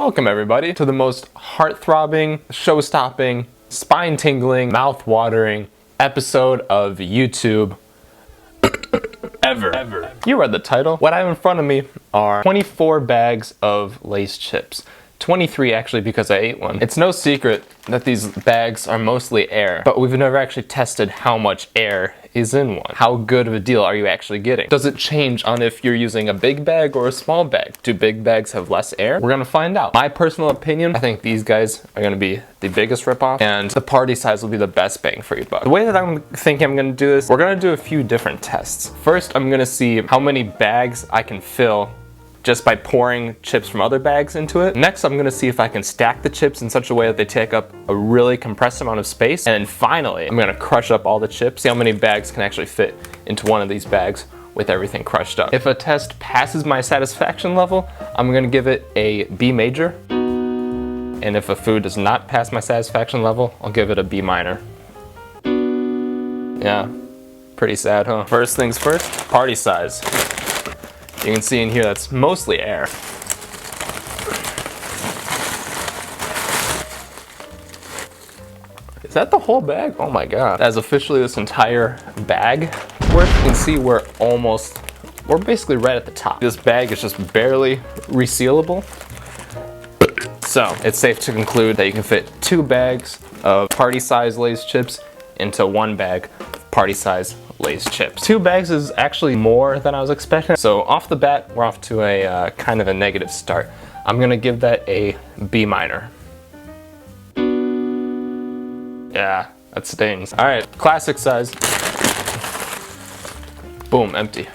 Welcome everybody to the most heart-throbbing, show-stopping, spine-tingling, mouth-watering episode of YouTube ever. You read the title. What I have in front of me are 24 bags of Lay's chips. 23 actually because I ate one. It's no secret that these bags are mostly air, but we've never actually tested how much air is in one. How good of a deal are you actually getting? Does it change on if you're using a big bag or a small bag? Do big bags have less air? We're gonna find out. My personal opinion, I think these guys are gonna be the biggest ripoff, and the party size will be the best bang for your buck. The way that I'm thinking I'm gonna do this, we're gonna do a few different tests. First, I'm gonna see how many bags I can fill just by pouring chips from other bags into it. Next, I'm gonna see if I can stack the chips in such a way that they take up a really compressed amount of space. And then finally, I'm gonna crush up all the chips, see how many bags can actually fit into one of these bags with everything crushed up. If a test passes my satisfaction level, I'm gonna give it a B major. And if a food does not pass my satisfaction level, I'll give it a B minor. Yeah, pretty sad, huh? First things first, party size. You can see in here that's mostly air. Is that the whole bag? Oh my god. That is officially this entire bag worth. You can see we're basically right at the top. This bag is just barely resealable. So it's safe to conclude that you can fit 2 bags of party size Lay's chips into 1 bag of party size Lay's chips. 2 bags is actually more than I was expecting. So off the bat, we're off to a kind of a negative start. I'm gonna give that a B minor. Yeah, that stings. All right, classic size. Boom, empty.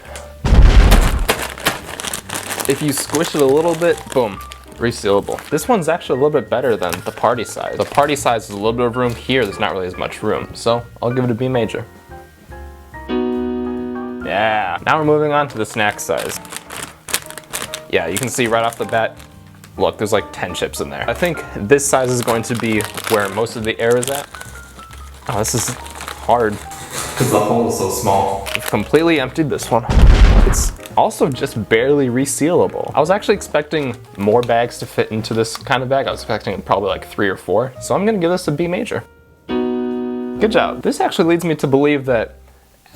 If you squish it a little bit, boom, resealable. This one's actually a little bit better than the party size. The party size is a little bit of room here. There's not really as much room. So I'll give it a B major. Yeah, now we're moving on to the snack size. Yeah, you can see right off the bat, look, there's like 10 chips in there. I think this size is going to be where most of the air is at. Oh, this is hard because the hole is so small. I've completely emptied this one. It's also just barely resealable. I was actually expecting more bags to fit into this kind of bag. I was expecting probably like 3 or 4. So I'm gonna give this a B major. Good job. This actually leads me to believe that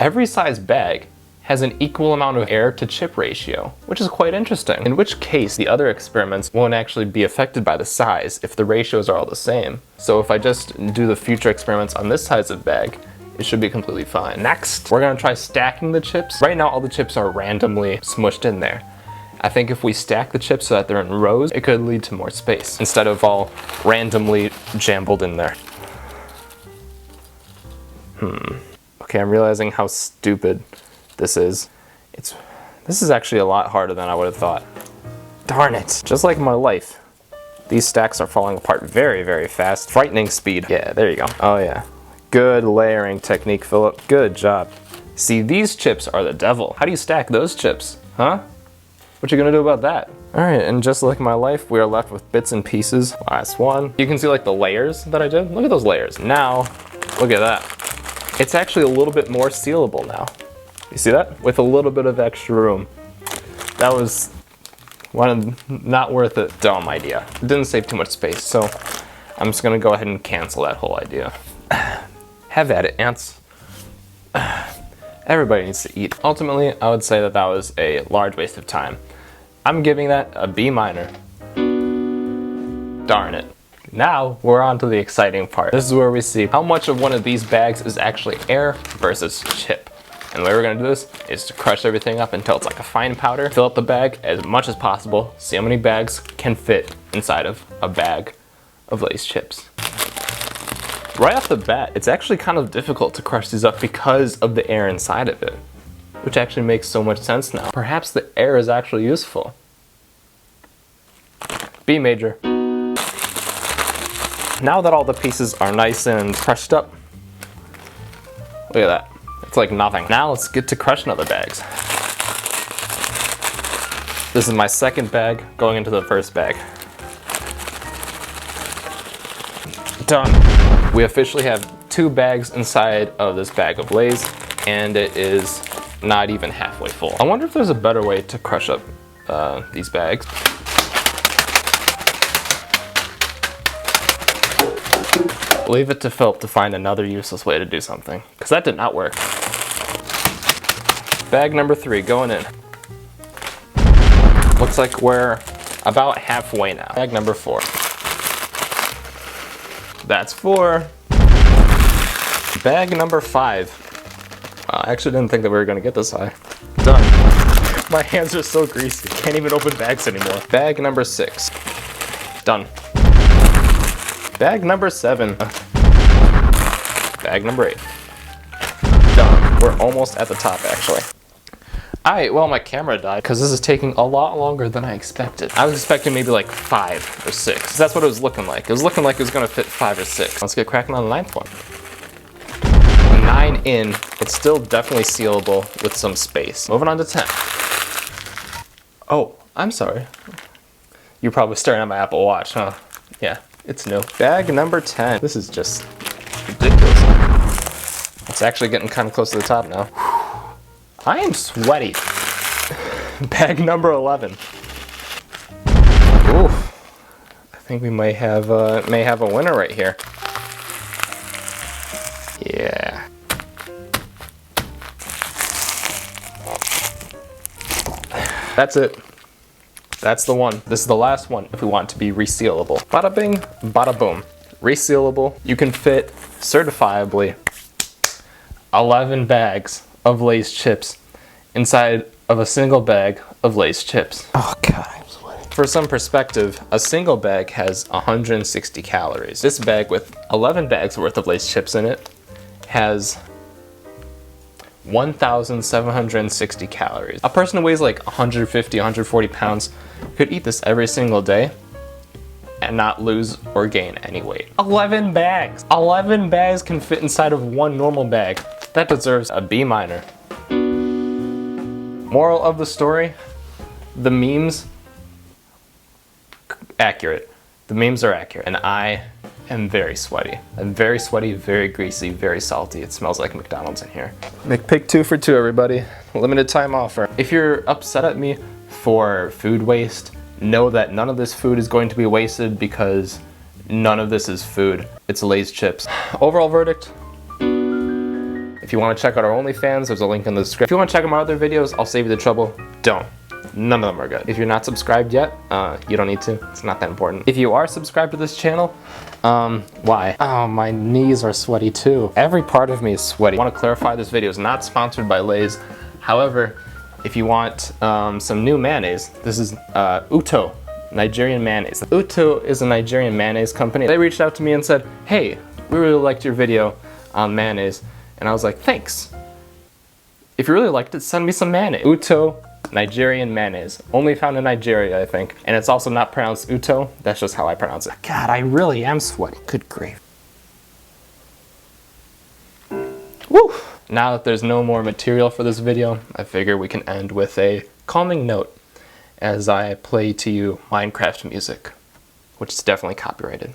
every size bag has an equal amount of air to chip ratio, which is quite interesting. In which case, the other experiments won't actually be affected by the size if the ratios are all the same. So if I just do the future experiments on this size of bag, it should be completely fine. Next, we're gonna try stacking the chips. Right now, all the chips are randomly smushed in there. I think if we stack the chips so that they're in rows, it could lead to more space instead of all randomly jumbled in there. Okay, I'm realizing how stupid this is. This is actually a lot harder than I would have thought. Darn it. Just like my life, these stacks are falling apart very, very fast. Frightening speed. Yeah, there you go. Oh yeah. Good layering technique, Philip. Good job. See, these chips are the devil. How do you stack those chips? Huh? What you gonna do about that? All right, and just like my life, we are left with bits and pieces. Last one. You can see like the layers that I did. Look at those layers. Now, look at that. It's actually a little bit more sealable now. You see that? With a little bit of extra room. That was not worth it. Dumb idea. It didn't save too much space, so I'm just gonna go ahead and cancel that whole idea. Have at it, ants. Everybody needs to eat. Ultimately, I would say that that was a large waste of time. I'm giving that a B minor. Darn it. Now we're on to the exciting part. This is where we see how much of one of these bags is actually air versus chip. And the way we're gonna do this is to crush everything up until it's like a fine powder, fill up the bag as much as possible, see how many bags can fit inside of a bag of Lay's chips. Right off the bat, it's actually kind of difficult to crush these up because of the air inside of it, which actually makes so much sense now. Perhaps the air is actually useful. B major. Now that all the pieces are nice and crushed up, look at that. It's like nothing. Now let's get to crushing other bags. This is my second bag going into the first bag. Done. We officially have 2 bags inside of this bag of Lay's, and it is not even halfway full. I wonder if there's a better way to crush up these bags. Leave it to Philip to find another useless way to do something, because that did not work. Bag number 3 going in. Looks like we're about halfway now. Bag number 4. That's 4. Bag number 5. I actually didn't think that we were gonna get this high. Done. My hands are so greasy. Can't even open bags anymore. Bag number 6. Done. Bag number 7. Bag number 8. Done. We're almost at the top, actually. Alright, well, my camera died because this is taking a lot longer than I expected. I was expecting maybe like 5 or 6. That's what it was looking like. It was looking like it was gonna fit 5 or 6. Let's get cracking on the 9th one. 9 in. It's still definitely sealable with some space. Moving on to 10. Oh, I'm sorry. You're probably staring at my Apple Watch, huh? Yeah, it's new. Bag number 10. This is just ridiculous. It's actually getting kind of close to the top now. I am sweaty. Bag number 11. Ooh, I think we may have a winner right here. Yeah. That's it. That's the one. This is the last one if we want to be resealable. Bada bing, bada boom. Resealable. You can fit certifiably 11 bags of Lay's chips inside of a single bag of Lay's chips. Oh God, I'm sweating. For some perspective, a single bag has 160 calories. This bag with 11 bags worth of Lay's chips in it has 1,760 calories. A person who weighs like 150, 140 pounds could eat this every single day and not lose or gain any weight. 11 bags! 11 bags can fit inside of one normal bag. That deserves a B minor. Moral of the story, the memes, accurate. The memes are accurate, and I am very sweaty. I'm very sweaty, very greasy, very salty. It smells like McDonald's in here. McPick 2 for 2, everybody. Limited time offer. If you're upset at me for food waste, know that none of this food is going to be wasted because none of this is food. It's Lay's chips. Overall verdict, if you want to check out our OnlyFans, there's a link in the description. If you want to check out my other videos, I'll save you the trouble. Don't. None of them are good. If you're not subscribed yet, you don't need to. It's not that important. If you are subscribed to this channel, why? Oh, my knees are sweaty too. Every part of me is sweaty. I want to clarify, this video is not sponsored by Lay's. However, if you want some new mayonnaise, this is Uto Nigerian mayonnaise. Uto is a Nigerian mayonnaise company. They reached out to me and said, hey, we really liked your video on mayonnaise. And I was like, thanks. If you really liked it, send me some mayonnaise. Uto Nigerian mayonnaise. Only found in Nigeria, I think. And it's also not pronounced Uto. That's just how I pronounce it. God, I really am sweaty. Good grief. Woo! Now that there's no more material for this video, I figure we can end with a calming note as I play to you Minecraft music, which is definitely copyrighted.